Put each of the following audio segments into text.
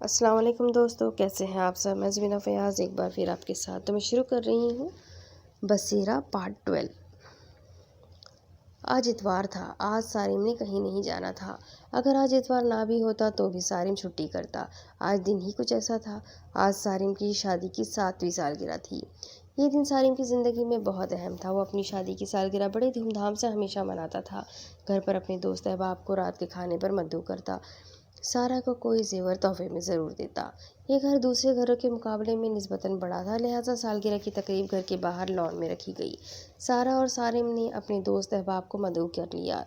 السلام علیکم دوستو، کیسے ہیں آپ سب؟ میں زمینہ فیاض ایک بار پھر آپ کے ساتھ تو میں شروع کر رہی ہوں بصیرہ پارٹ 12۔ آج اتوار تھا۔ آج سارم نے کہیں نہیں جانا تھا۔ اگر آج اتوار نہ بھی ہوتا تو بھی سارم چھٹی کرتا۔ آج دن ہی کچھ ایسا تھا۔ آج سارم کی شادی کی 7ویں سالگرہ تھی۔ یہ دن سارم کی زندگی میں بہت اہم تھا۔ وہ اپنی شادی کی سالگرہ بڑے دھوم دھام سے ہمیشہ مناتا تھا۔ گھر پر اپنے دوست احباب کو رات کے کھانے پر مدعو کرتا۔ سارہ کو کوئی زیور تحفے میں ضرور دیتا۔ یہ گھر دوسرے گھروں کے مقابلے میں نسبتاً بڑا تھا، لہٰذا سالگرہ کی تقریب گھر کے باہر لان میں رکھی گئی۔ سارہ اور سارم نے اپنے دوست احباب کو مدعو کر لیا۔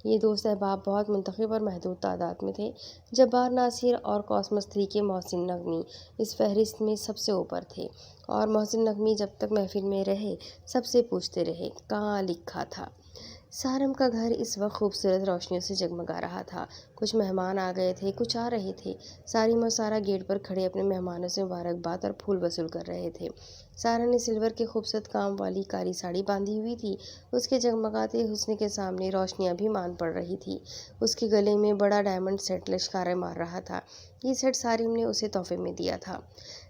یہ دوست احباب بہت منتخب اور محدود تعداد میں تھے۔ جبار ناصر اور کوسمس 3 کے محسن نقوی اس فہرست میں سب سے اوپر تھے، اور محسن نقوی جب تک محفل میں رہے سب سے پوچھتے رہے، کہاں لکھا تھا؟ سارم کا گھر اس وقت خوبصورت روشنیوں سے جگمگا رہا تھا۔ کچھ مہمان آ گئے تھے، کچھ آ رہے تھے۔ سارم اور سارہ گیٹ پر کھڑے اپنے مہمانوں سے مبارکباد اور پھول وصول کر رہے تھے۔ سارہ نے سلور کے خوبصورت کام والی کالی ساڑی باندھی ہوئی تھی۔ اس کے جگمگاتے حسن کے سامنے روشنیاں بھی مان پڑ رہی تھیں۔ اس کے گلے میں بڑا ڈائمنڈ سیٹ لشکاریں مار رہا تھا۔ یہ سیٹ سارم نے اسے تحفے میں دیا تھا،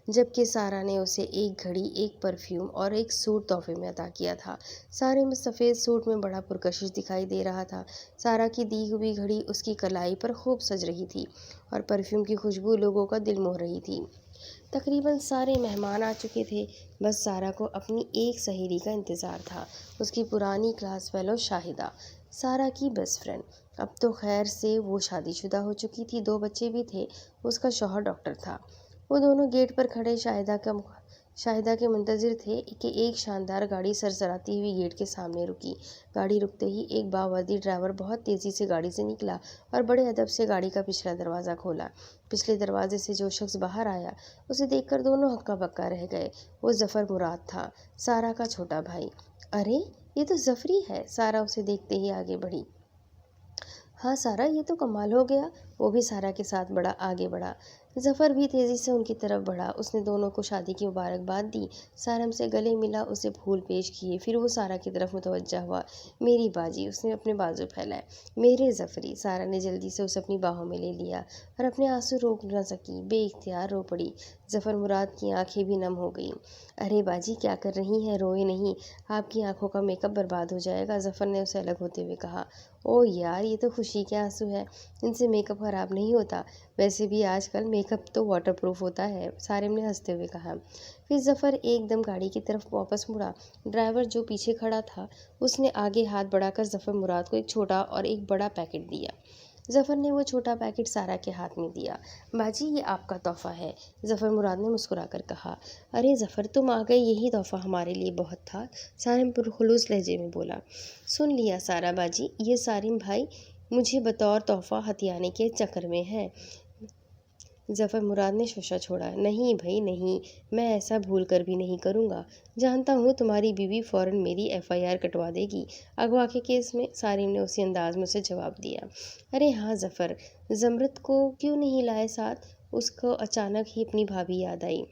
جبکہ سارہ نے اسے ایک گھڑی، ایک پرفیوم اور ایک سوٹ تحفے میں عطا کیا تھا۔ سارم سفید سوٹ میں بڑا پرکشش دکھائی دے رہا تھا۔ سارہ کی دی ہوئی گھڑی اس کی کلائی پر خوب سج رہی تھی، اور پرفیوم کی خوشبو لوگوں کا دل موہ رہی تھی۔ تقریباً سارے مہمان آ چکے تھے، بس سارہ کو اپنی ایک سہیلی کا انتظار تھا، اس کی پرانی کلاس فیلو شاہدہ، سارہ کی بیسٹ فرینڈ۔ اب تو خیر سے وہ شادی شدہ ہو چکی تھی، 2 بچے بھی تھے، اس کا شوہر ڈاکٹر تھا۔ وہ دونوں گیٹ پر کھڑے شاہدہ کے منتظر تھے کہ ایک شاندار گاڑی سرسراتی ہوئی گیٹ کے سامنے رکی۔ گاڑی رکتے ہی ایک باوردی ڈرائیور بہت تیزی سے گاڑی سے نکلا اور بڑے ادب سے گاڑی کا پچھلا دروازہ کھولا۔ پچھلے دروازے سے جو شخص باہر آیا، اسے دیکھ کر دونوں ہکا بکا رہ گئے۔ وہ ظفر مراد تھا، سارہ کا چھوٹا بھائی۔ ارے یہ تو ظفری ہے! سارہ اسے دیکھتے ہی آگے بڑھی۔ ہاں سارہ، یہ تو کمال ہو گیا! وہ بھی سارہ کے ساتھ آگے بڑھا۔ ظفر بھی تیزی سے ان کی طرف بڑھا۔ اس نے دونوں کو شادی کی مبارکباد دی، سارم سے گلے ملا، اسے پھول پیش کیے، پھر وہ سارہ کی طرف متوجہ ہوا۔ میری باجی! اس نے اپنے بازو پھیلائے۔ میرے ظفری! سارہ نے جلدی سے اسے اپنی باہوں میں لے لیا اور اپنے آنسو روک نہ سکی، بے اختیار رو پڑی۔ ظفر مراد کی آنکھیں بھی نم ہو گئیں۔ ارے باجی، کیا کر رہی ہیں؟ روئے نہیں، آپ کی آنکھوں کا میک اپ برباد ہو جائے گا، ظفر نے اسے الگ ہوتے ہوئے کہا۔ اوہ یار، یہ تو خوشی کے آنسو ہیں، ان سے میک اپ خراب نہیں ہوتا، ویسے بھی آج کل میک اپ تو واٹر پروف ہوتا ہے، سارم نے ہنستے ہوئے کہا۔ پھر ظفر ایک دم گاڑی کی طرف واپس مڑا۔ ڈرائیور جو پیچھے کھڑا تھا، اس نے آگے ہاتھ بڑھا کر ظفر مراد کو ایک چھوٹا اور ایک بڑا پیکٹ دیا۔ ظفر نے وہ چھوٹا پیکٹ سارہ کے ہاتھ میں دیا۔ باجی، یہ آپ کا تحفہ ہے، ظفر مراد نے مسکرا کر کہا۔ ارے ظفر، تم آ گئے، یہی تحفہ ہمارے لیے بہت تھا، سارم پرخلوص لہجے میں بولا۔ سن لیا سارہ باجی، یہ سارم بھائی مجھے بطور تحفہ ہتھیانے کے چکر میں ہے، ظفر مراد نے شوشہ چھوڑا۔ نہیں بھائی نہیں، میں ایسا بھول کر بھی نہیں کروں گا، جانتا ہوں تمہاری بیوی فوراً میری FIR کٹوا دے گی اغوا کے کیس میں، سارم نے اسی انداز میں اسے جواب دیا۔ ارے ہاں ظفر، زمرت کو کیوں نہیں لائے ساتھ؟ اس کو اچانک ہی اپنی بھابھی یاد آئی۔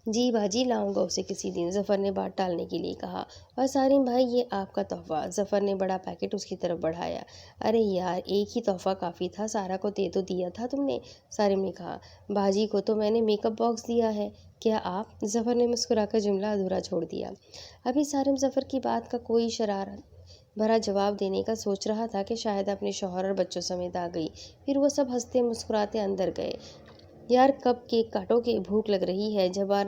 جی باجی، لاؤں گا اسے کسی دن، ظفر نے بات ٹالنے کے لیے کہا۔ اور سارم بھائی، یہ آپ کا تحفہ، ظفر نے بڑا پیکٹ اس کی طرف بڑھایا۔ ارے یار، ایک ہی تحفہ کافی تھا، سارہ کو دے تو دیا تھا تم نے، سارم نے کہا۔ باجی کو تو میں نے میک اپ باکس دیا ہے، کیا آپ؟ ظفر نے مسکرا کر جملہ ادھورا چھوڑ دیا۔ ابھی سارم ظفر کی بات کا کوئی شرارت بھرا جواب دینے کا سوچ رہا تھا کہ شاہدہ اپنے شوہر اور بچوں سمیت آ گئی۔ پھر وہ سب ہنستے مسکراتے اندر گئے۔ یار کب کیک کاٹو گے؟ بھوک لگ رہی ہے، جبار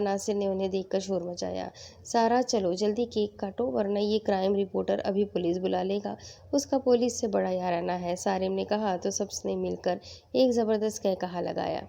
ناصر نے انہیں دیکھ کر شور مچایا۔ سارہ چلو جلدی کیک کاٹو، ورنہ یہ کرائم رپورٹر ابھی پولیس بلا لے گا، اس کا پولیس سے بڑا یارانہ ہے، سارم نے کہا تو سب نے مل کر ایک زبردست کہا لگایا۔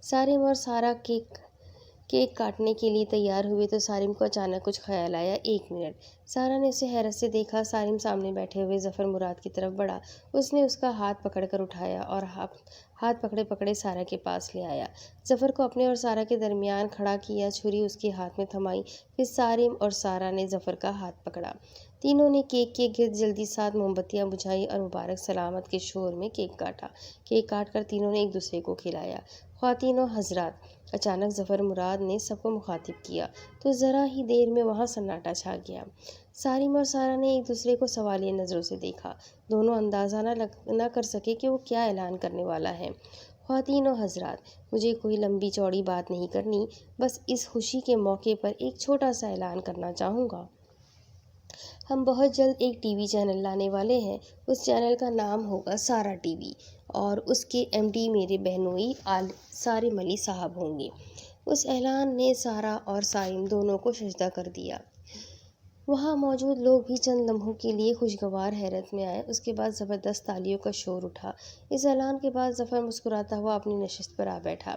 سارم اور سارہ کیک کاٹنے کے لیے تیار ہوئے تو سارم کو اچانک کچھ خیال آیا۔ ایک منٹ! سارہ نے اسے حیرت سے دیکھا۔ سارم سامنے بیٹھے ہوئے ظفر مراد کی طرف بڑھا، اس نے اس کا ہاتھ پکڑ کر اٹھایا اور ہاتھ پکڑے پکڑے سارہ کے پاس لے آیا۔ ظفر کو اپنے اور سارہ کے درمیان کھڑا کیا، چھری اس کے ہاتھ میں تھمائی، پھر سارم اور سارہ نے ظفر کا ہاتھ پکڑا۔ تینوں نے کیک کے گرد جلدی ساتھ موم بتیاں بجھائی اور مبارک سلامت کے شور میں کیک کاٹا۔ کیک کاٹ کر تینوں نے ایک دوسرے کو کھلایا۔ خواتین و حضرات، اچانک ظفر مراد نے سب کو مخاطب کیا تو ذرا ہی دیر میں وہاں سناٹا چھا گیا۔ سارم اور سارہ نے ایک دوسرے کو سوالیہ نظروں سے دیکھا۔ دونوں اندازہ نہ کر سکے کہ وہ کیا اعلان کرنے والا ہے۔ خواتین و حضرات، مجھے کوئی لمبی چوڑی بات نہیں کرنی، بس اس خوشی کے موقع پر ایک چھوٹا سا اعلان کرنا چاہوں گا۔ ہم بہت جلد ایک ٹی وی چینل لانے والے ہیں۔ اس چینل کا نام ہوگا سارہ ٹی وی اور اس کے ایم ڈی میرے بہنوئی سارم علی صاحب ہوں گے۔ اس اعلان نے سارہ اور سارم دونوں کو ششدر کر دیا۔ وہاں موجود لوگ بھی چند لمحوں کے لیے خوشگوار حیرت میں آئے۔ اس کے بعد زبردست تالیوں کا شور اٹھا۔ اس اعلان کے بعد ظفر مسکراتا ہوا اپنی نشست پر آ بیٹھا۔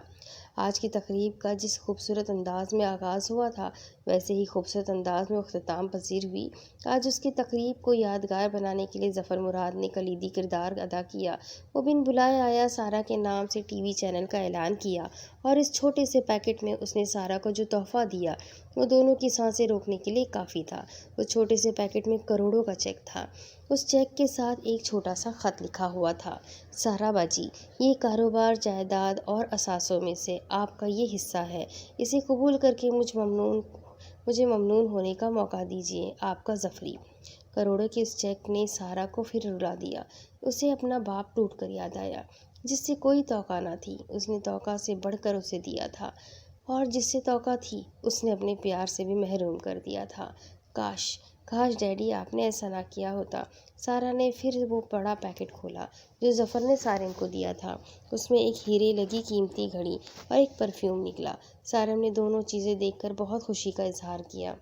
آج کی تقریب کا جس خوبصورت انداز میں آغاز ہوا تھا، ویسے ہی خوبصورت انداز میں اختتام پذیر ہوئی۔ آج اس کی تقریب کو یادگار بنانے کے لیے ظفر مراد نے کلیدی کردار ادا کیا۔ وہ بن بلائے آیا، سارہ کے نام سے ٹی وی چینل کا اعلان کیا اور اس چھوٹے سے پیکٹ میں اس نے سارہ کو جو تحفہ دیا وہ دونوں کی سانسیں روکنے کے لیے کافی تھا۔ اس چھوٹے سے پیکٹ میں کروڑوں کا چیک تھا۔ اس چیک کے ساتھ ایک چھوٹا سا خط لکھا ہوا تھا: سارہ باجی، یہ کاروبار جائیداد اور اثاثوں میں سے آپ کا یہ حصہ ہے۔ اسے قبول کر کے مجھے ممنون ہونے کا موقع دیجیے، آپ کا ظفری۔ کروڑوں کے اس چیک نے سارہ کو پھر رلا دیا۔ اسے اپنا باپ ٹوٹ کر یاد آیا، جس سے کوئی توقع نہ تھی۔ اس نے توقع سے بڑھ کر اسے دیا تھا، اور جس سے توقع تھی اس نے اپنے پیار سے بھی محروم کر دیا تھا۔ کاش ڈیڈی آپ نے ایسا نہ کیا ہوتا۔ سارہ نے پھر وہ بڑا پیکٹ کھولا جو ظفر نے سارم کو دیا تھا۔ اس میں ایک ہیرے لگی قیمتی گھڑی اور ایک پرفیوم نکلا۔ سارم نے دونوں چیزیں دیکھ کر بہت خوشی کا اظہار کیا۔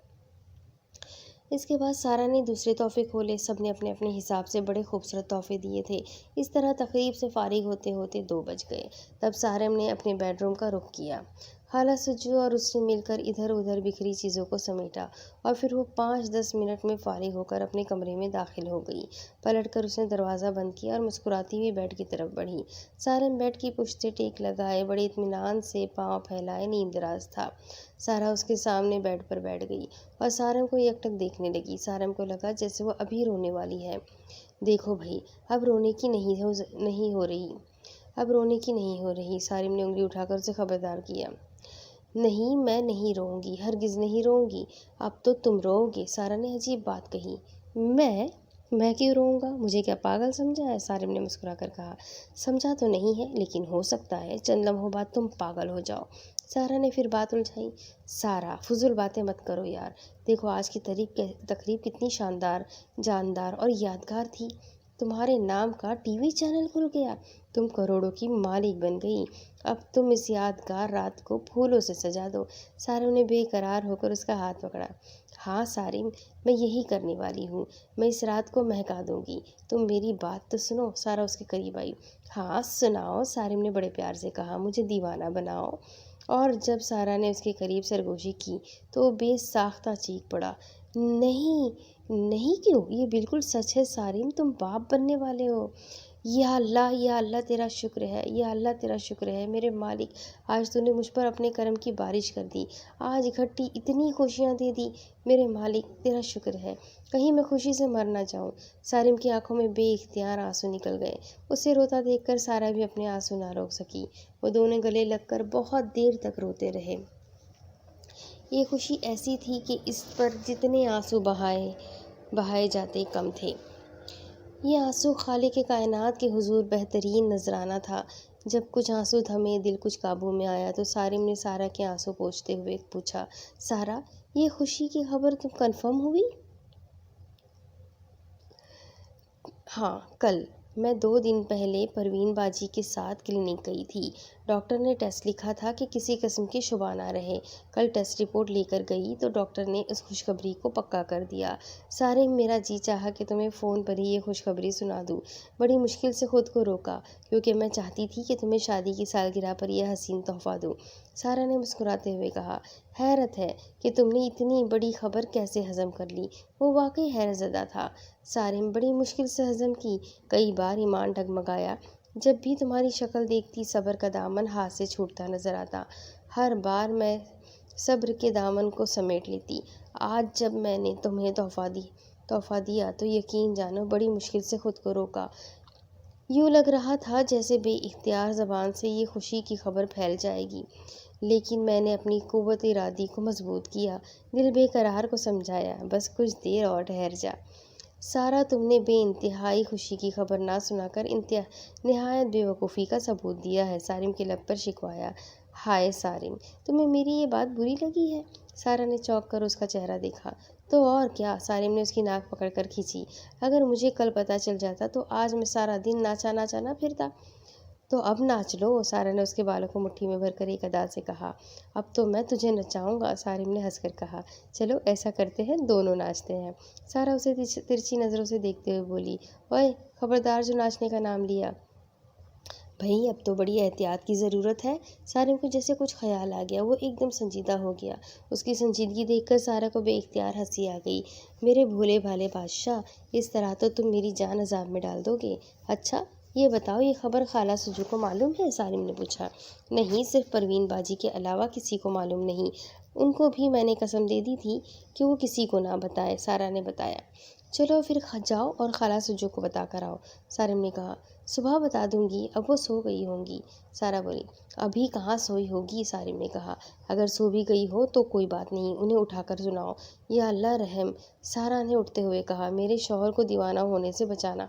اس کے بعد سارہ نے دوسرے تحفے کھولے۔ سب نے اپنے اپنے حساب سے بڑے خوبصورت تحفے دیے تھے۔ اس طرح تقریب سے فارغ ہوتے ہوتے 2 بج گئے۔ تب سارم نے اپنے بیڈ روم کا رخ کیا۔ خالہ سجو اور اس نے مل کر ادھر ادھر بکھری چیزوں کو سمیٹا اور پھر وہ 5-10 منٹ میں فارغ ہو کر اپنے کمرے میں داخل ہو گئی۔ پلٹ کر اس نے دروازہ بند کیا اور مسکراتی ہوئی بیڈ کی طرف بڑھی۔ سارم بیڈ کی پشتیں ٹیک لگائے بڑے اطمینان سے پاؤں پھیلائے نیند دراز تھا۔ سارہ اس کے سامنے بیڈ پر بیٹھ گئی اور سارم کو یکٹک دیکھنے لگی۔ سارم کو لگا جیسے وہ ابھی رونے والی ہے۔ دیکھو بھئی، اب رونے کی نہیں ہو رہی۔ سارم نے انگلی اٹھا کر اسے خبردار کیا۔ نہیں، میں نہیں روؤں گی، ہرگز نہیں روؤں گی۔ اب تو تم روؤ گے۔ سارہ نے عجیب بات کہی۔ میں کیوں روؤں گا؟ مجھے کیا پاگل سمجھا ہے؟ سارم نے مسکرا کر کہا۔ سمجھا تو نہیں ہے، لیکن ہو سکتا ہے چند لمحوں بعد تم پاگل ہو جاؤ۔ سارہ نے پھر بات الجھائی۔ سارہ، فضول باتیں مت کرو یار۔ دیکھو آج کی تقریب کتنی شاندار، جاندار اور یادگار تھی۔ تمہارے نام کا ٹی وی چینل کھل گیا، تم کروڑوں کی مالک بن گئی۔ اب تم اس یادگار رات کو پھولوں سے سجا دو۔ سارم نے بے قرار ہو کر اس کا ہاتھ پکڑا۔ ہاں سارم، میں یہی کرنے والی ہوں۔ میں اس رات کو مہکا دوں گی۔ تم میری بات تو سنو۔ سارہ اس کے قریب آئی۔ ہاں سناؤ، سارم نے بڑے پیار سے کہا۔ مجھے دیوانہ بناؤ۔ اور جب سارہ نے اس کے قریب سرگوشی کی تو وہ بے ساختہ چیخ پڑا۔ نہیں کیوں؟ یہ بالکل سچ ہے سارم، تم باپ بننے والے ہو۔ یا اللہ تیرا شکر ہے، یا اللہ تیرا شکر ہے میرے مالک۔ آج تو نے مجھ پر اپنے کرم کی بارش کر دی۔ آج اکٹھی اتنی خوشیاں دے دی۔ میرے مالک تیرا شکر ہے، کہیں میں خوشی سے مر نہ جاؤں۔ سارم کی آنکھوں میں بے اختیار آنسو نکل گئے۔ اسے روتا دیکھ کر سارہ بھی اپنے آنسو نہ روک سکی۔ وہ دونوں گلے لگ کر بہت دیر تک روتے رہے۔ یہ خوشی ایسی تھی کہ اس پر جتنے آنسو بہائے جاتے کم تھے۔ یہ آنسو خالق کائنات کے حضور بہترین نذرانہ تھا۔ جب کچھ آنسو تھمے، دل کچھ قابو میں آیا تو سارم نے سارہ کے آنسو پوچھتے ہوئے پوچھا، سارہ، یہ خوشی کی خبر تم کنفرم ہوئی؟ ہاں، کل۔ میں 2 دن پہلے پروین باجی کے ساتھ کلینک گئی تھی۔ ڈاکٹر نے ٹیسٹ لکھا تھا کہ کسی قسم کے شبہ نہ رہے۔ کل ٹیسٹ رپورٹ لے کر گئی تو ڈاکٹر نے اس خوشخبری کو پکا کر دیا۔ سارم، میرا جی چاہا کہ تمہیں فون پر ہی یہ خوشخبری سنا دوں۔ بڑی مشکل سے خود کو روکا، کیونکہ میں چاہتی تھی کہ تمہیں شادی کی سالگرہ پر یہ حسین تحفہ دوں۔ سارہ نے مسکراتے ہوئے کہا۔ حیرت ہے کہ تم نے اتنی بڑی خبر کیسے ہضم کر لی۔ وہ واقعی حیرت زدہ تھا۔ سارم، بڑی مشکل سے ہضم کی۔ کئی بار ایمان ڈگمگایا۔ جب بھی تمہاری شکل دیکھتی صبر کا دامن ہاتھ سے چھوٹتا نظر آتا۔ ہر بار میں صبر کے دامن کو سمیٹ لیتی۔ آج جب میں نے تمہیں تحفہ دیا تو یقین جانو بڑی مشکل سے خود کو روکا۔ یوں لگ رہا تھا جیسے بے اختیار زبان سے یہ خوشی کی خبر پھیل جائے گی، لیکن میں نے اپنی قوت ارادی کو مضبوط کیا، دل بے قرار کو سمجھایا، بس کچھ دیر اور ٹھہر جا سارا، تم نے بے انتہائی خوشی کی خبر نہ سنا کر نہایت بے وقوفی کا ثبوت دیا ہے، سارم کے لب پر شکوایا۔ ہائے سارم، تمہیں میری یہ بات بری لگی ہے؟ سارا نے چونک کر اس کا چہرہ دیکھا۔ تو اور کیا، سارم نے اس کی ناک پکڑ کر کھینچی، اگر مجھے کل پتہ چل جاتا تو آج میں سارا دن ناچا ناچا نہ پھرتا۔ تو اب ناچ لو، سارا نے اس کے بالوں کو مٹھی میں بھر کر ایک ادا سے کہا۔ اب تو میں تجھے نچاؤں گا، سارم نے ہنس کر کہا۔ چلو ایسا کرتے ہیں، دونوں ناچتے ہیں۔ سارا اسے ترچھی نظروں سے دیکھتے ہوئے بولی، اوئے خبردار جو ناچنے کا نام لیا۔ بھئی اب تو بڑی احتیاط کی ضرورت ہے۔ سارم کو جیسے کچھ خیال آ گیا، وہ ایک دم سنجیدہ ہو گیا۔ اس کی سنجیدگی دیکھ کر سارا کو بے اختیار ہنسی آ گئی۔ میرے بھولے بھالے بادشاہ، اس طرح تو تم میری جان عذاب میں ڈال دو گے۔ اچھا یہ بتاؤ، یہ خبر خالہ سجو کو معلوم ہے؟ سارم نے پوچھا۔ نہیں، صرف پروین باجی کے علاوہ کسی کو معلوم نہیں، ان کو بھی میں نے قسم دے دی تھی کہ وہ کسی کو نہ بتائے، سارا نے بتایا۔ چلو پھر جاؤ اور خالہ سجو کو بتا کر آؤ، سارم نے کہا۔ صبح بتا دوں گی، اب وہ سو گئی ہوں گی، سارا بولی۔ ابھی کہاں سوئی ہوگی، سارم نے کہا۔ اگر سو بھی گئی ہو تو کوئی بات نہیں، انہیں اٹھا کر سناؤ۔ یا اللہ رحم، سارا نے اٹھتے ہوئے کہا، میرے شوہر کو دیوانہ ہونے سے بچانا۔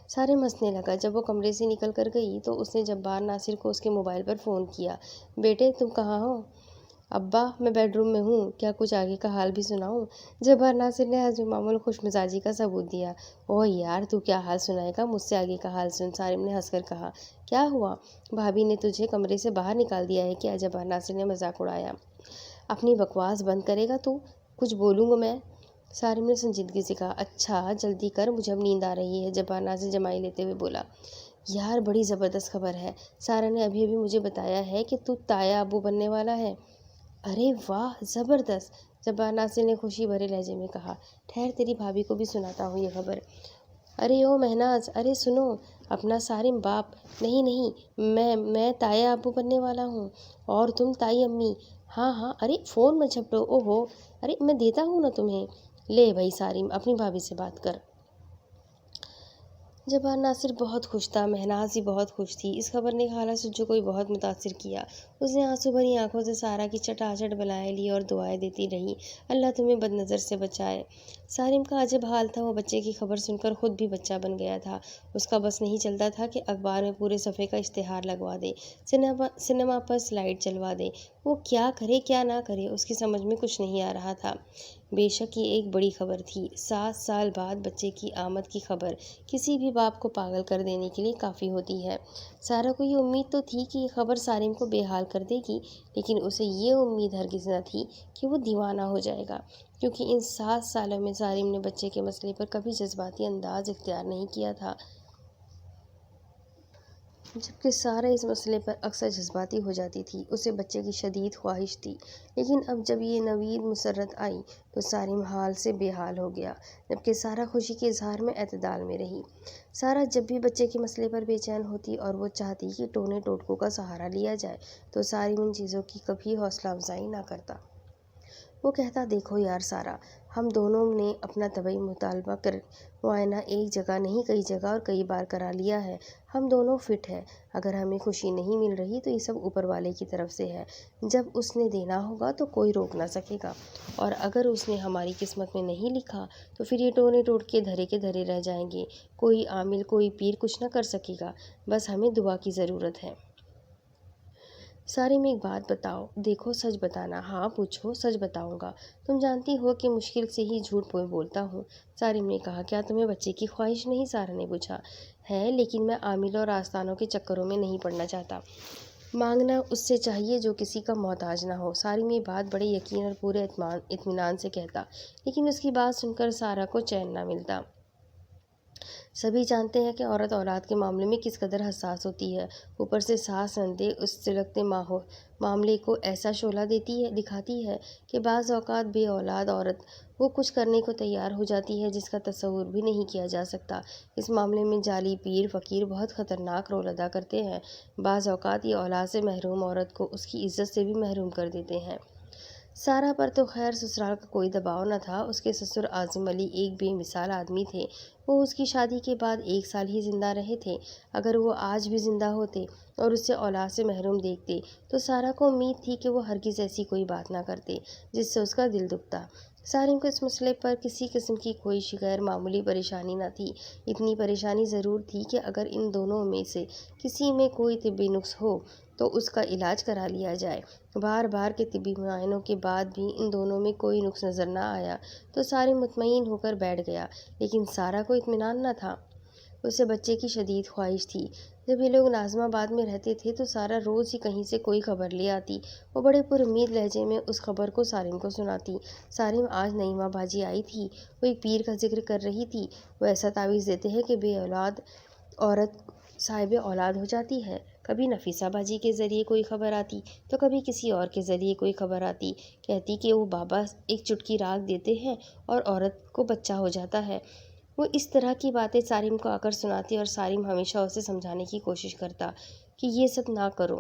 سارم ہنسنے لگا۔ جب وہ کمرے سے نکل کر گئی تو اس نے جبار ناصر کو اس کے موبائل پر فون کیا۔ بیٹے تم کہاں ہو؟ ابا میں بیڈ روم میں ہوں، کیا کچھ آگے کا حال بھی سناؤں؟ جبار ناصر نے حسب معمول خوش مزاجی کا ثبوت دیا۔ اوہ یار، تو کیا حال سنائے گا، مجھ سے آگے کا حال سن، سارم نے ہنس کر کہا۔ کیا ہوا، بھابی نے تجھے کمرے سے باہر نکال دیا ہے کیا؟ جبار ناصر نے مذاق اڑایا۔ اپنی بکواس بند کرے گا تو؟ کچھ بولوں گا میں، سارم نے سنجیدگی سے کہا۔ اچھا جلدی کر، مجھے اب نیند آ رہی ہے، جبار ناصر جمائی لیتے ہوئے بولا۔ یار بڑی زبردست خبر ہے، سارا نے ابھی مجھے بتایا ہے کہ تو تایا ابو بننے والا ہے۔ ارے واہ زبردست، جبار ناصر نے خوشی بھرے لہجے میں کہا۔ ٹھہر تیری بھابھی کو بھی سناتا ہوں یہ خبر۔ ارے او مہناز، ارے سنو، اپنا سارم باپ نہیں، میں تایا ابو بننے والا ہوں، اور تم تائی امی۔ ہاں ہاں، ارے فون مت جھپٹو، او ہو، ارے میں دیتا ہوں نا تمہیں، لے بھائی سارم اپنی بھابھی سے بات کر۔ جبار ناصر بہت خوش تھا، مہناز بھی بہت خوش تھی، اس خبر نے خالہ سجو کو بھی بہت متاثر کیا۔ اس نے آنسو بھری آنکھوں سے سارا کی چٹاچٹ بلائیں لی اور دعائیں دیتی رہی، اللہ تمہیں بد نظر سے بچائے۔ سارم کا عجب حال تھا، وہ بچے کی خبر سن کر خود بھی بچہ بن گیا تھا۔ اس کا بس نہیں چلتا تھا کہ اخبار میں پورے صفحے کا اشتہار لگوا دے، سنیما پر سلائیڈ چلوا دے، وہ کیا کرے کیا نہ کرے، اس کی سمجھ میں کچھ نہیں آ رہا تھا۔ بے شک یہ ایک بڑی خبر تھی، 7 سال بعد بچے کی آمد کی خبر کسی بھی باپ کو پاگل کر دینے کے لیے کافی ہوتی ہے۔ سارا کو یہ امید تو تھی کہ یہ خبر سارم کو بے حال کر دے گی، لیکن اسے یہ امید ہرگز نہ تھی کہ وہ دیوانہ ہو جائے گا، کیونکہ ان 7 سالوں میں سارم نے بچے کے مسئلے پر کبھی جذباتی انداز اختیار نہیں کیا تھا، جبکہ سارا اس مسئلے پر اکثر جذباتی ہو جاتی تھی۔ اسے بچے کی شدید خواہش تھی، لیکن اب جب یہ نوید مسرت آئی تو سارم حال سے بے حال ہو گیا، جبکہ سارا خوشی کے اظہار میں اعتدال میں رہی۔ سارا جب بھی بچے کے مسئلے پر بے چین ہوتی اور وہ چاہتی کہ ٹونے ٹوٹکوں کا سہارا لیا جائے تو سارم ان چیزوں کی کبھی حوصلہ افزائی نہ کرتا۔ وہ کہتا، دیکھو یار سارا، ہم دونوں نے اپنا طبی مطالعہ کر معائنہ ایک جگہ نہیں کئی جگہ اور کئی بار کرا لیا ہے، ہم دونوں فٹ ہیں، اگر ہمیں خوشی نہیں مل رہی تو یہ سب اوپر والے کی طرف سے ہے، جب اس نے دینا ہوگا تو کوئی روک نہ سکے گا، اور اگر اس نے ہماری قسمت میں نہیں لکھا تو پھر یہ ٹونے ٹوٹ کے دھرے کے دھرے رہ جائیں گے، کوئی عامل کوئی پیر کچھ نہ کر سکے گا، بس ہمیں دعا کی ضرورت ہے۔ سارم ایک بات بتاؤ، دیکھو سچ بتانا، ہاں پوچھو، سچ بتاؤں گا، تم جانتی ہو کہ مشکل سے ہی جھوٹ بولتا ہوں، سارم نے کہا۔ کیا تمہیں بچے کی خواہش نہیں، سارا نے پوچھا۔ ہے، لیکن میں عامل اور آستانوں کے چکروں میں نہیں پڑنا چاہتا، مانگنا اس سے چاہیے جو کسی کا محتاج نہ ہو۔ سارم یہ بات بڑے یقین اور پورے اطمینان سے کہتا، لیکن اس کی بات سن کر سارا کو چین نہ ملتا۔ سبھی جانتے ہیں کہ عورت اولاد کے معاملے میں کس قدر حساس ہوتی ہے، اوپر سے ساس نندیں اس سلگتے معاملے کو ایسا شعلہ دکھاتی ہے کہ بعض اوقات بے اولاد عورت وہ کچھ کرنے کو تیار ہو جاتی ہے جس کا تصور بھی نہیں کیا جا سکتا۔ اس معاملے میں جعلی پیر فقیر بہت خطرناک رول ادا کرتے ہیں، بعض اوقات یہ اولاد سے محروم عورت کو اس کی عزت سے بھی محروم کر دیتے ہیں۔ سارا پر تو خیر سسرال کا کوئی دباؤ نہ تھا۔ اس کے سسر عاظم علی ایک بے مثال آدمی تھے۔ وہ اس کی شادی کے بعد 1 سال ہی زندہ رہے تھے۔ اگر وہ آج بھی زندہ ہوتے اور اسے اولاد سے محروم دیکھتے تو سارا کو امید تھی کہ وہ ہرگز ایسی کوئی بات نہ کرتے جس سے اس کا دل دکھتا۔ سارم کو اس مسئلے پر کسی قسم کی کوئی غیر معمولی پریشانی نہ تھی۔ اتنی پریشانی ضرور تھی کہ اگر ان دونوں میں سے کسی میں کوئی طبی نقص ہو تو اس کا علاج کرا لیا جائے۔ بار بار کے طبی معائنوں کے بعد بھی ان دونوں میں کوئی نقص نظر نہ آیا تو سارم مطمئن ہو کر بیٹھ گیا، لیکن سارا کو اطمینان نہ تھا۔ اسے بچے کی شدید خواہش تھی۔ جب یہ لوگ ناظم آباد میں رہتے تھے تو سارا روز ہی کہیں سے کوئی خبر لے آتی۔ وہ بڑے پر امید لہجے میں اس خبر کو سارم کو سناتی۔ سارم، آج نعیمہ باجی آئی تھی، وہ ایک پیر کا ذکر کر رہی تھی۔ وہ ایسا تعویذ دیتے ہیں کہ بے اولاد عورت صاحب اولاد ہو جاتی ہے۔ کبھی نفیسہ باجی کے ذریعے کوئی خبر آتی تو کبھی کسی اور کے ذریعے کوئی خبر آتی۔ کہتی کہ وہ بابا ایک چٹکی راکھ دیتے ہیں اور عورت کو بچہ ہو جاتا ہے۔ وہ اس طرح کی باتیں سارم کو آ کر سناتی اور سارم ہمیشہ اسے سمجھانے کی کوشش کرتا کہ یہ سب نہ کرو،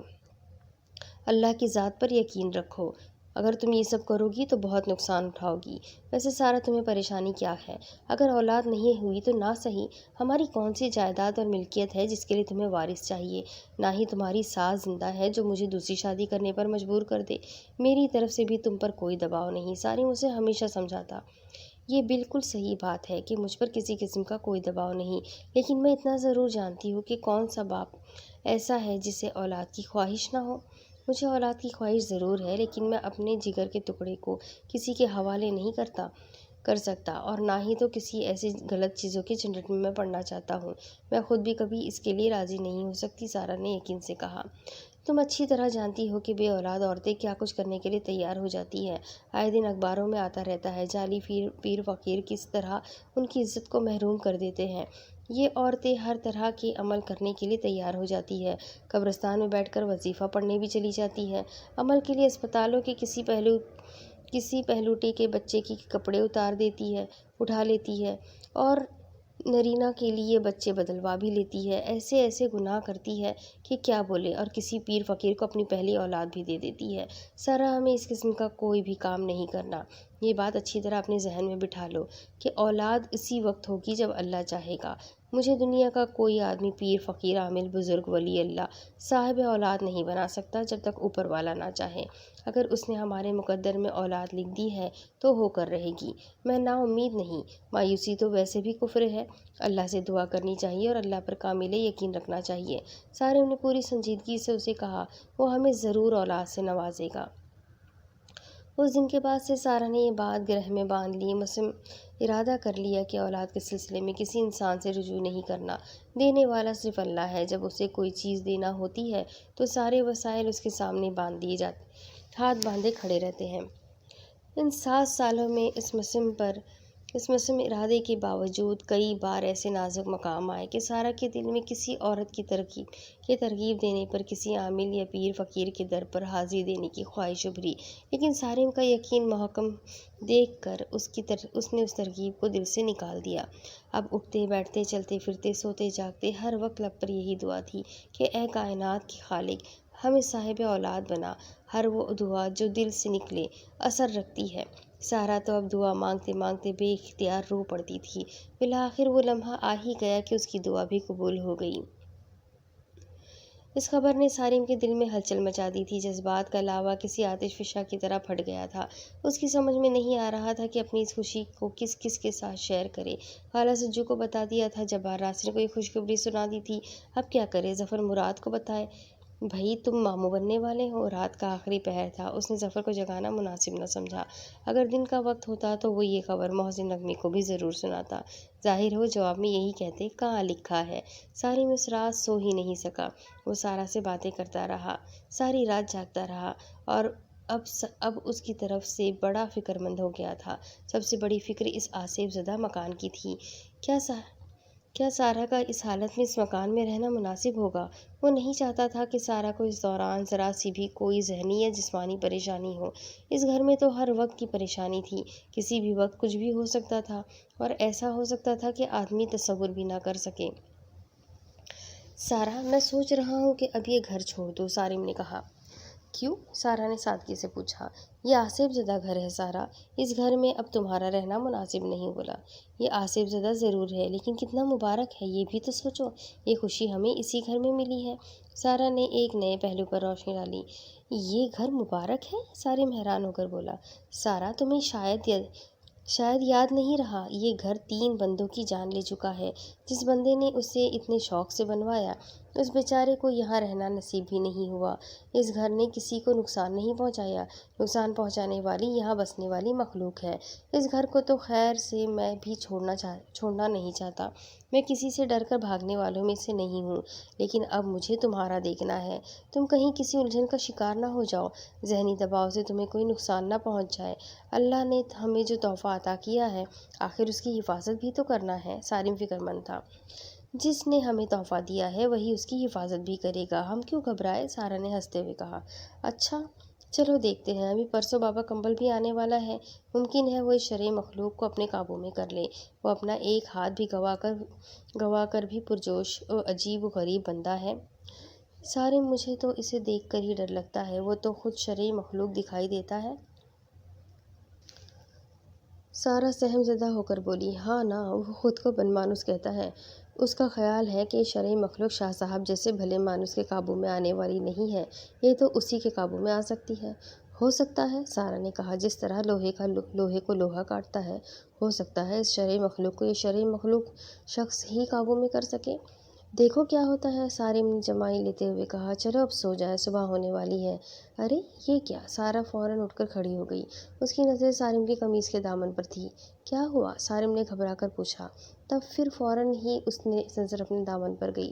اللہ کی ذات پر یقین رکھو۔ اگر تم یہ سب کرو گی تو بہت نقصان اٹھاؤ گی۔ ویسے سارا، تمہیں پریشانی کیا ہے؟ اگر اولاد نہیں ہوئی تو نہ صحیح، ہماری کون سی جائیداد اور ملکیت ہے جس کے لیے تمہیں وارث چاہیے؟ نہ ہی تمہاری ساس زندہ ہے جو مجھے دوسری شادی کرنے پر مجبور کر دے۔ میری طرف سے بھی تم پر کوئی دباؤ نہیں، سارم اسے ہمیشہ سمجھاتا۔ یہ بالکل صحیح بات ہے کہ مجھ پر کسی قسم کا کوئی دباؤ نہیں، لیکن میں اتنا ضرور جانتی ہوں کہ کون سا باپ ایسا ہے جسے اولاد کی خواہش نہ ہو۔ مجھے اولاد کی خواہش ضرور ہے، لیکن میں اپنے جگر کے ٹکڑے کو کسی کے حوالے نہیں کر سکتا، اور نہ ہی تو کسی ایسی غلط چیزوں کے جھنجٹ میں پڑنا چاہتا ہوں۔ میں خود بھی کبھی اس کے لیے راضی نہیں ہو سکتی، سارا نے یقین سے کہا۔ تم اچھی طرح جانتی ہو کہ بے اولاد عورتیں کیا کچھ کرنے کے لیے تیار ہو جاتی ہیں۔ آئے دن اخباروں میں آتا رہتا ہے، جعلی پیر فقیر کس طرح ان کی عزت کو محروم کر دیتے ہیں۔ یہ عورتیں ہر طرح کے عمل کرنے کے لیے تیار ہو جاتی ہے، قبرستان میں بیٹھ کر وظیفہ پڑھنے بھی چلی جاتی ہے، عمل کے لیے اسپتالوں کے کسی پہلوٹے کے بچے کے کپڑے اٹھا لیتی ہے اور نرینہ کے لیے بچے بدلوا بھی لیتی ہے۔ ایسے ایسے گناہ کرتی ہے کہ کیا بولے، اور کسی پیر فقیر کو اپنی پہلی اولاد بھی دے دیتی ہے۔ سارا، ہمیں اس قسم کا کوئی بھی کام نہیں کرنا۔ یہ بات اچھی طرح اپنے ذہن میں بٹھا لو کہ اولاد اسی وقت ہوگی جب اللہ چاہے گا۔ مجھے دنیا کا کوئی آدمی پیر فقیر عامل بزرگ ولی اللہ صاحب اولاد نہیں بنا سکتا جب تک اوپر والا نہ چاہے۔ اگر اس نے ہمارے مقدر میں اولاد لکھ دی ہے تو ہو کر رہے گی۔ میں نا امید نہیں، مایوسی تو ویسے بھی کفر ہے۔ اللہ سے دعا کرنی چاہیے اور اللہ پر کامل یقین رکھنا چاہیے۔ سارم نے پوری سنجیدگی سے اسے کہا، وہ ہمیں ضرور اولاد سے نوازے گا۔ اس دن کے بعد سے سارا نے یہ بات گرہ میں باندھ لی، مسم ارادہ کر لیا کہ اولاد کے سلسلے میں کسی انسان سے رجوع نہیں کرنا۔ دینے والا صرف اللہ ہے۔ جب اسے کوئی چیز دینا ہوتی ہے تو سارے وسائل اس کے سامنے باندھ دیے جاتے، ہاتھ باندھے کھڑے رہتے ہیں۔ ان 7 سالوں میں اس مسم ارادے کے باوجود کئی بار ایسے نازک مقام آئے کہ سارا کے دل میں کسی عورت کی ترغیب دینے پر کسی عامل یا پیر فقیر کے در پر حاضری دینے کی خواہش ابھری، لیکن سارم کا یقین محکم دیکھ کر اس نے اس ترغیب کو دل سے نکال دیا۔ اب اٹھتے بیٹھتے، چلتے پھرتے، سوتے جاگتے، ہر وقت لب پر یہی دعا تھی کہ اے کائنات کے خالق، ہمیں صاحب اولاد بنا۔ ہر وہ دعا جو دل سے نکلے اثر رکھتی ہے۔ سارا تو اب دعا مانگتے مانگتے بے اختیار رو پڑتی تھی۔ بالآخر وہ لمحہ آ ہی گیا کہ اس کی دعا بھی قبول ہو گئی۔ اس خبر نے سارم کے دل میں ہلچل مچا دی تھی۔ جذبات کا لاوا کسی آتش فشاں کی طرح پھٹ گیا تھا۔ اس کی سمجھ میں نہیں آ رہا تھا کہ اپنی اس خوشی کو کس کے ساتھ شیئر کرے۔ خالہ سجو کو بتا دیا تھا، جبار راست نے کوئی خوشخبری سنا دی تھی، اب کیا کرے؟ ظفر مراد کو بتائے، بھئی تم ماموں بننے والے ہو۔ رات کا آخری پہر تھا، اس نے ظفر کو جگانا مناسب نہ سمجھا۔ اگر دن کا وقت ہوتا تو وہ یہ خبر محسن نغمے کو بھی ضرور سناتا۔ ظاہر ہو جواب میں یہی کہتے، کہاں لکھا ہے۔ سارم اس رات سو ہی نہیں سکا۔ وہ سارا سے باتیں کرتا رہا، ساری رات جاگتا رہا، اور اب اس کی طرف سے بڑا فکر مند ہو گیا تھا۔ سب سے بڑی فکر اس آصف زدہ مکان کی تھی۔ کیا سارا کا اس حالت میں اس مکان میں رہنا مناسب ہوگا؟ وہ نہیں چاہتا تھا کہ سارا کو اس دوران ذرا سی بھی کوئی ذہنی یا جسمانی پریشانی ہو۔ اس گھر میں تو ہر وقت کی پریشانی تھی، کسی بھی وقت کچھ بھی ہو سکتا تھا، اور ایسا ہو سکتا تھا کہ آدمی تصور بھی نہ کر سکے۔ سارا، میں سوچ رہا ہوں کہ اب یہ گھر چھوڑ دو، سارم نے کہا۔ کیوں؟ سارا نے سادگی سے پوچھا۔ یہ آصف زدہ گھر ہے سارا، اس گھر میں اب تمہارا رہنا مناسب نہیں۔ بولا، یہ آصف زدہ ضرور ہے لیکن کتنا مبارک ہے، یہ بھی تو سوچو، یہ خوشی ہمیں اسی گھر میں ملی ہے۔ سارا نے ایک نئے پہلو پر روشنی ڈالی۔ یہ گھر مبارک ہے؟ سارم حیران ہو کر بولا۔ سارا، تمہیں شاید یاد نہیں رہا، یہ گھر 3 بندوں کی جان لے چکا ہے۔ جس بندے نے اسے اتنے شوق سے بنوایا، اس بیچارے کو یہاں رہنا نصیب بھی نہیں ہوا۔ اس گھر نے کسی کو نقصان نہیں پہنچایا، نقصان پہنچانے والی یہاں بسنے والی مخلوق ہے۔ اس گھر کو تو خیر سے میں بھی چھوڑنا نہیں چاہتا، میں کسی سے ڈر کر بھاگنے والوں میں سے نہیں ہوں، لیکن اب مجھے تمہارا دیکھنا ہے، تم کہیں کسی الجھن کا شکار نہ ہو جاؤ، ذہنی دباؤ سے تمہیں کوئی نقصان نہ پہنچ جائے۔ اللہ نے ہمیں جو تحفہ عطا کیا ہے، آخر اس کی حفاظت بھی تو کرنا ہے۔ سارم فکر مند تھا۔ جس نے ہمیں تحفہ دیا ہے وہی اس کی حفاظت بھی کرے گا، ہم کیوں گھبرائیں؟ سارا نے ہنستے ہوئے کہا۔ اچھا چلو دیکھتے ہیں، ابھی پرسوں بابا کمبل بھی آنے والا ہے، ممکن ہے وہ اس شرعی مخلوق کو اپنے قابو میں کر لے۔ وہ اپنا ایک ہاتھ بھی گوا کر بھی پرجوش اور عجیب و غریب بندہ ہے۔ سارم، مجھے تو اسے دیکھ کر ہی ڈر لگتا ہے، وہ تو خود شرعی مخلوق دکھائی دیتا ہے۔ سارا سہم زدہ ہو کر بولی۔ ہاں نا، وہ خود کو بن مانوس کہتا ہے، اس کا خیال ہے کہ شرعی مخلوق شاہ صاحب جیسے بھلے مانوس کے قابو میں آنے والی نہیں ہے، یہ تو اسی کے قابو میں آ سکتی ہے۔ ہو سکتا ہے، سارا نے کہا، جس طرح لوہے کو لوہا کاٹتا ہے، ہو سکتا ہے اس شرعی مخلوق کو یہ شرعی مخلوق شخص ہی قابو میں کر سکے۔ دیکھو کیا ہوتا ہے، سارم نے جمائی لیتے ہوئے کہا۔ چلو اب سو جائیں، صبح ہونے والی ہے۔ ارے یہ کیا؟ سارا فوراً اٹھ کر کھڑی ہو گئی، اس کی نظریں سارم کی قمیص کے دامن پر تھی۔ کیا ہوا؟ سارم نے گھبرا کر پوچھا، تب پھر فوراً ہی اس نے نظر اپنے دامن پر گئی۔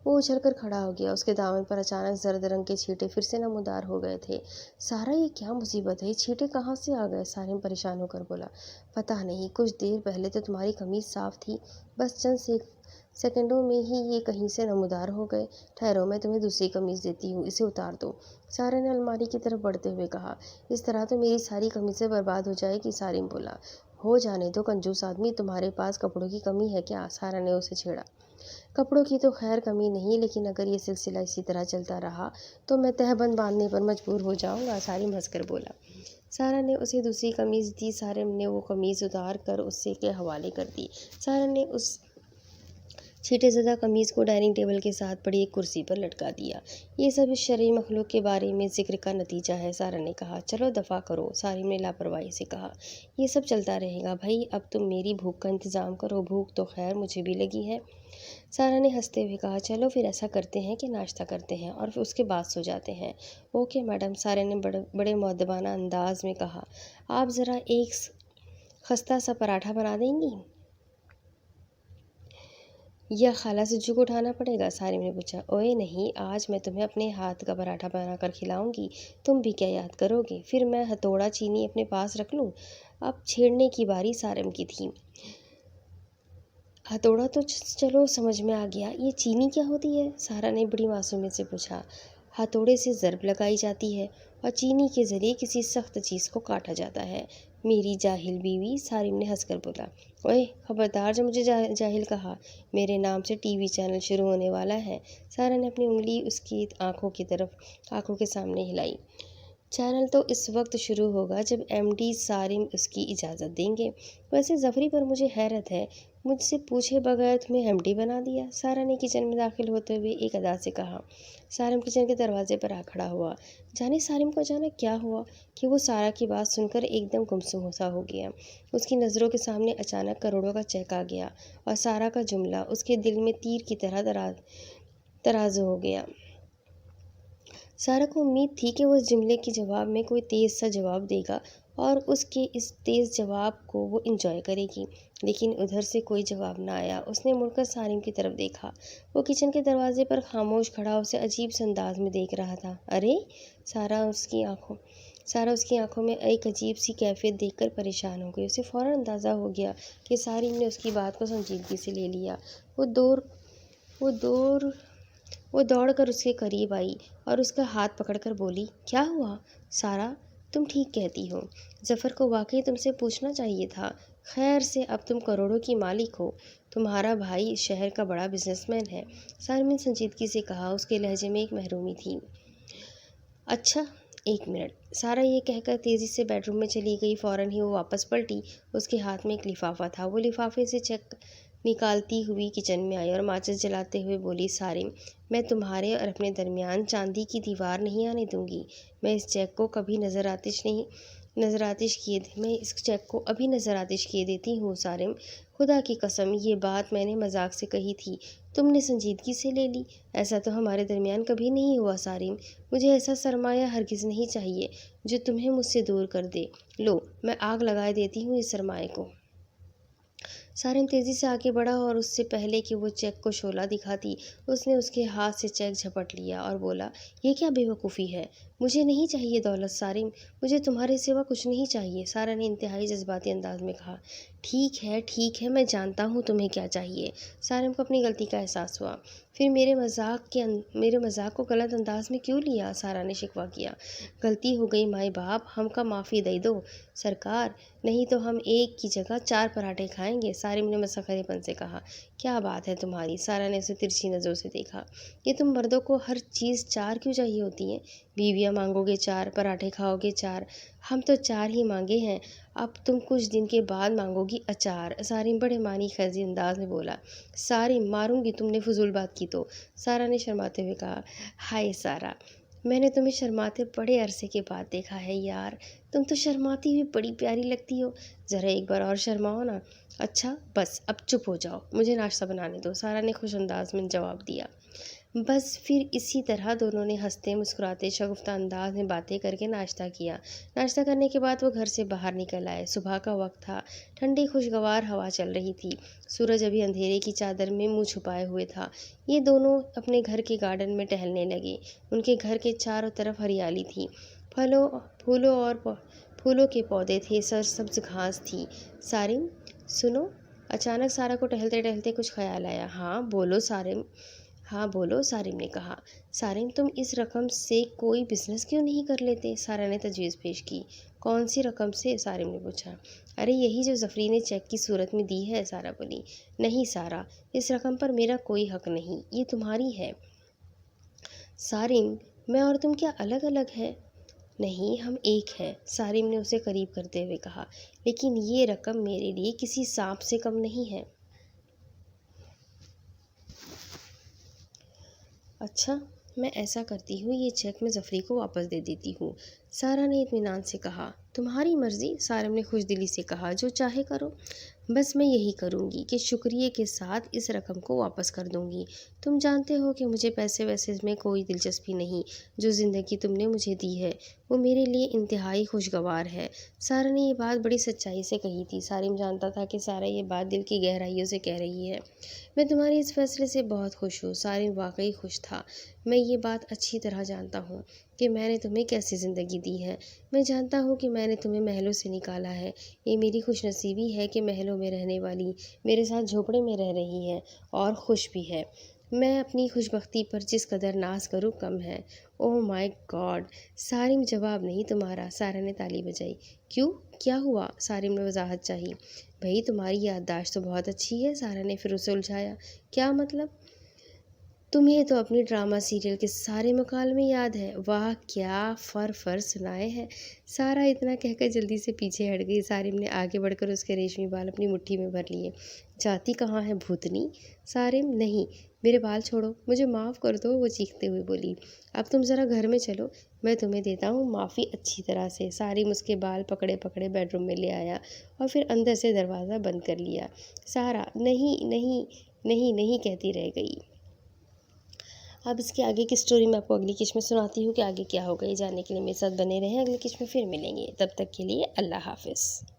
وہ اچھل کر کھڑا ہو گیا، اس کے دامن پر اچانک زرد رنگ کے چھینٹے پھر سے نمودار ہو گئے تھے۔ سارا، یہ کیا مصیبت ہے، یہ چھینٹے کہاں سے آ گئے؟ سارم پریشان ہو کر بولا۔ پتہ نہیں، کچھ دیر پہلے تو تمہاری قمیص صاف تھی، بس چند سیکنڈوں میں ہی یہ کہیں سے نمودار ہو گئے۔ ٹھہرو، میں تمہیں دوسری قمیص دیتی ہوں، اسے اتار دو۔ سارا نے الماری کی طرف بڑھتے ہوئے کہا۔ اس طرح تو میری ساری قمیصیں برباد ہو جائے گی۔ سارم بولا۔ ہو جانے دو کنجوس آدمی، تمہارے پاس کپڑوں کی کمی ہے کیا؟ سارا نے اسے چھیڑا۔ کپڑوں کی تو خیر کمی نہیں، لیکن اگر یہ سلسلہ اسی طرح چلتا رہا تو میں تہبند باندھنے پر مجبور ہو جاؤں گا۔ سارم ہنس کر بولا۔ سارا نے اسے دوسری قمیص دی، سارم نے وہ قمیص اتار کر اسے کے حوالے کر دی۔ سارا نے اس چھینٹے زدہ قمیص کو ڈائننگ ٹیبل کے ساتھ پڑی ایک کرسی پر لٹکا دیا۔ یہ سب اس شرعی مخلوق کے بارے میں ذکر کا نتیجہ ہے، سارا نے کہا۔ چلو دفع کرو، سارم نے لاپرواہی سے کہا۔ یہ سب چلتا رہے گا بھائی، اب تم میری بھوک کا انتظام کرو، بھوک تو خیر مجھے بھی لگی ہے۔ سارا نے ہنستے ہوئے کہا۔ چلو پھر ایسا کرتے ہیں کہ ناشتہ کرتے ہیں اور پھر اس کے بعد سو جاتے ہیں۔ اوکے میڈم، سارا نے بڑے مؤدبانہ انداز میں کہا۔ آپ ذرا ایک خستہ سا پراٹھا بنا دیں گی یا خالہ سجو کو اٹھانا پڑے گا؟ سارم نے پوچھا۔ اوئے نہیں، آج میں تمہیں اپنے ہاتھ کا پراٹھا بنا کر کھلاؤں گی، تم بھی کیا یاد کرو گے؟ پھر میں ہتھوڑا چینی اپنے پاس رکھ لوں؟ اب چھیڑنے کی باری سارم کی تھی۔ ہتھوڑا تو چلو سمجھ میں آ گیا، یہ چینی کیا ہوتی ہے؟ سارا نے بڑی معصومیت سے پوچھا۔ ہتھوڑے سے ضرب لگائی جاتی ہے اور چینی کے ذریعے کسی سخت چیز کو کاٹا جاتا ہے، میری جاہل بیوی۔ سارم نے ہنس کر بولا۔ اوئے خبردار جو مجھے جاہل کہا، میرے نام سے ٹی وی چینل شروع ہونے والا ہے۔ سارا نے اپنی انگلی اس کی آنکھوں کے سامنے ہلائی۔ چینل تو اس وقت شروع ہوگا جب ایم ڈی سارم اس کی اجازت دیں گے۔ ویسے ظفری، پر مجھے حیرت ہے، مجھ سے پوچھے بغیر تمہیں ایم ڈی بنا دیا؟ سارا نے کچن میں داخل ہوتے ہوئے ایک ادا سے کہا۔ سارم کچن کے دروازے پر آ کھڑا ہوا۔ جانے سارم کو اچانک کیا ہوا کہ وہ سارا کی بات سن کر ایک دم گمسم سا ہو گیا۔ اس کی نظروں کے سامنے اچانک کروڑوں کا چیک آ گیا اور سارا کا جملہ اس کے دل میں تیر کی طرح ترازو ہو گیا۔ سارا کو امید تھی کہ وہ اس جملے کے جواب میں کوئی تیز سا جواب دے گا اور اس کے اس تیز جواب کو وہ انجوائے کرے گی، لیکن ادھر سے کوئی جواب نہ آیا۔ اس نے مڑ کر سارم کی طرف دیکھا، وہ کچن کے دروازے پر خاموش کھڑا اسے عجیب سے انداز میں دیکھ رہا تھا۔ ارے! سارا اس کی آنکھوں میں ایک عجیب سی کیفیت دیکھ کر پریشان ہو گئی۔ اسے فوراً اندازہ ہو گیا کہ سارم نے اس کی بات کو سنجیدگی سے لے لیا۔ وہ دوڑ کر اس کے قریب آئی اور اس کا ہاتھ پکڑ کر بولی۔ کیا ہوا؟ سارا، تم ٹھیک کہتی ہو، ظفر کو واقعی تم سے پوچھنا چاہیے تھا۔ خیر سے اب تم کروڑوں کی مالک ہو، تمہارا بھائی اس شہر کا بڑا بزنس مین ہے۔ سارم نے سنجیدگی سے کہا، اس کے لہجے میں ایک محرومی تھی۔ اچھا، 1 منٹ، سارا یہ کہہ کر تیزی سے بیڈ روم میں چلی گئی۔ فوراً ہی وہ واپس پلٹی۔ اس کے ہاتھ میں ایک لفافہ تھا۔ وہ لفافے سے چیک نکالتی ہوئی کچن میں آئی اور ماچس جلاتے ہوئے بولی، سارم، میں تمہارے اور اپنے درمیان چاندی کی دیوار نہیں آنے دوں گی۔ میں اس چیک کو ابھی نظر آتش کیے دیتی ہوں سارم، خدا کی قسم یہ بات میں نے مذاق سے کہی تھی، تم نے سنجیدگی سے لے لی۔ ایسا تو ہمارے درمیان کبھی نہیں ہوا سارم، مجھے ایسا سرمایہ ہرگز نہیں چاہیے جو تمہیں مجھ سے دور کر دے۔ لو، میں آگ لگائے دیتی ہوں اس سرمایہ کو۔ سارم تیزی سے آگے بڑھا اور اس سے پہلے کہ وہ چیک کو شعلہ دکھاتی، اس نے اس کے ہاتھ سے چیک جھپٹ لیا اور بولا، یہ کیا بے وقوفی ہے؟ مجھے نہیں چاہیے دولت سارم، مجھے تمہارے سوا کچھ نہیں چاہیے، سارا نے انتہائی جذباتی انداز میں کہا۔ ٹھیک ہے، میں جانتا ہوں تمہیں کیا چاہیے۔ سارم کو اپنی غلطی کا احساس ہوا۔ پھر میرے مذاق کو غلط انداز میں کیوں لیا؟ سارا نے شکوہ کیا۔ غلطی ہو گئی مائی باپ، ہم کا معافی دے دو سرکار، نہیں تو ہم ایک کی جگہ 4 پراٹھے کھائیں گے، سارم نے مسخرے پن سے کہا۔ کیا بات ہے تمہاری؟ سارا نے اسے ترچھی نظروں سے دیکھا۔ یہ تم مردوں کو ہر چیز 4 کیوں چاہیے ہوتی ہے؟ بیویاں مانگو گے 4، پراٹھے کھاؤ گے 4، ہم تو 4 ہی مانگے ہیں، اب تم کچھ دن کے بعد مانگو گی اچار، سارم بڑے معنی خیزی انداز میں بولا۔ سارم، ماروں گی تم نے فضول بات کی تو، سارا نے شرماتے ہوئے کہا۔ ہائے سارا، میں نے تمہیں شرماتے بڑے عرصے کے بعد دیکھا ہے یار، تم تو شرماتی ہوئی بڑی پیاری لگتی ہو، ذرا ایک بار اور شرماؤ نا۔ اچھا بس اب چپ ہو جاؤ، مجھے ناشتہ بنانے دو، سارا نے خوش انداز میں جواب دیا۔ بس پھر اسی طرح دونوں نے ہنستے مسکراتے شگفتہ انداز میں باتیں کر کے ناشتہ کیا۔ ناشتہ کرنے کے بعد وہ گھر سے باہر نکل آئے۔ صبح کا وقت تھا، ٹھنڈی خوشگوار ہوا چل رہی تھی، سورج ابھی اندھیرے کی چادر میں منہ چھپائے ہوئے تھا۔ یہ دونوں اپنے گھر کے گارڈن میں ٹہلنے لگے۔ ان کے گھر کے چاروں طرف ہریالی تھی، پھولوں کے پودے تھے، سرسبز گھاس تھی۔ سارم، سنو، اچانک سارا کو ٹہلتے ٹہلتے کچھ خیال آیا۔ ہاں بولو سارم نے کہا۔ سارم، تم اس رقم سے کوئی بزنس کیوں نہیں کر لیتے؟ سارا نے تجویز پیش کی۔ کون سی رقم سے؟ سارم نے پوچھا۔ ارے یہی جو ظفری نے چیک کی صورت میں دی ہے، سارا بولی۔ نہیں سارا، اس رقم پر میرا کوئی حق نہیں، یہ تمہاری ہے۔ سارم، میں اور تم کیا الگ الگ ہیں؟ نہیں، ہم ایک ہیں، سارم نے اسے قریب کرتے ہوئے کہا۔ لیکن یہ رقم میرے لیے کسی سانپ سے کم نہیں ہے۔ اچھا، میں ایسا کرتی ہوں، یہ چیک میں ظفری کو واپس دے دیتی ہوں، سارا نے اطمینان سے کہا۔ تمہاری مرضی، سارم نے خوش دلی سے کہا، جو چاہے کرو۔ بس میں یہی کروں گی کہ شکریہ کے ساتھ اس رقم کو واپس کر دوں گی۔ تم جانتے ہو کہ مجھے پیسے ویسے میں کوئی دلچسپی نہیں، جو زندگی تم نے مجھے دی ہے وہ میرے لیے انتہائی خوشگوار ہے۔ سارا نے یہ بات بڑی سچائی سے کہی تھی۔ سارم جانتا تھا کہ سارا یہ بات دل کی گہرائیوں سے کہہ رہی ہے۔ میں تمہارے اس فیصلے سے بہت خوش ہوں۔ سارم واقعی خوش تھا۔ میں یہ بات اچھی طرح جانتا ہوں کہ میں نے تمہیں کیسی زندگی دی ہے۔ میں جانتا ہوں کہ میں نے تمہیں محلوں سے نکالا ہے۔ یہ میری خوش نصیبی ہے کہ محلوں میں رہنے والی میرے ساتھ جھونپڑے میں رہ رہی ہے اور خوش بھی ہے۔ میں اپنی خوش بختی پر جس قدر ناز کروں کم ہے۔ اوہ مائی گاڈ! سارم، جواب نہیں تمہارا، سارا نے تالی بجائی۔ کیوں؟ کیا ہوا؟ سارم نے وضاحت چاہی۔ بھئی تمہاری یادداشت تو بہت اچھی ہے، سارا نے پھر اسے الجھایا۔ کیا مطلب؟ تمہیں تو اپنی ڈرامہ سیریل کے سارے مکالمے یاد ہے، واہ کیا فر سنائے ہیں۔ سارا اتنا کہہ کر جلدی سے پیچھے ہٹ گئی۔ سارم نے آگے بڑھ کر اس کے ریشمی بال اپنی مٹھی میں بھر لیے۔ جاتی کہاں ہے بھوتنی؟ سارم، نہیں، میرے بال چھوڑو، مجھے معاف کر دو، وہ چیختے ہوئے بولی۔ اب تم ذرا گھر میں چلو، میں تمہیں دیتا ہوں معافی اچھی طرح سے۔ سارم اس کے بال پکڑے پکڑے بیڈ روم میں لے آیا اور پھر اندر سے دروازہ بند کر لیا۔ سارا نہیں نہیں نہیں نہیں کہتی رہ گئی۔ اب اس کے آگے کی سٹوری میں آپ کو اگلی قسط میں سناتی ہوں کہ آگے کیا ہوگا۔ یہ جاننے کے لیے میرے ساتھ بنے رہیں، اگلی قسط میں پھر ملیں گے، تب تک کے لیے اللہ حافظ۔